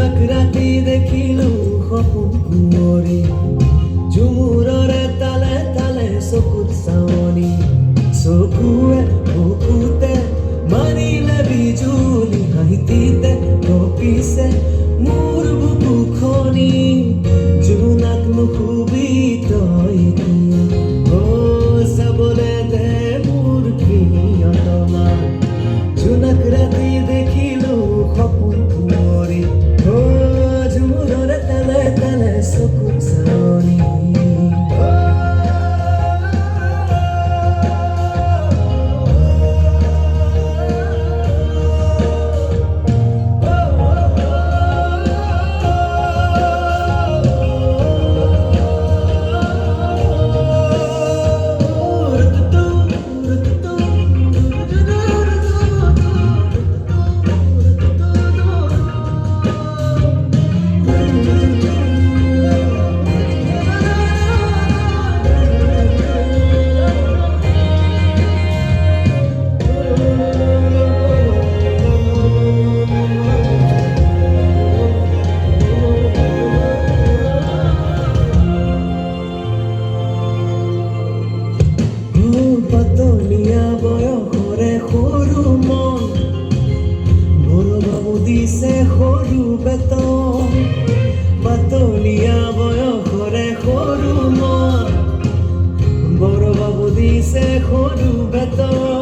জোনাক ৰাতি দেখিলো সপোন কুঁৱৰী ঝুমুৰৰে তালে তালে চকুত চাৱনি চকুৱে বুকুতে মাৰিলে বিজুলি হাঁহিতে কঁপিছে মোৰ বুকুখনি জোনাক নুশুবি তই এতিয়া চাবলে দে মোৰ প্ৰিয়তমা জোনাক ৰাতি দেখিলো সপোন কুঁৱৰী ঝুমুৰৰে তালে তালে চকুত চাৱনি পাতলীয়া বয়সৰে সৰু মন বৰ বাবু দিছে সৰু বেতন পাতলীয়া বয়সৰে সৰু মন বৰ বাবু দিছে সৰু বেতন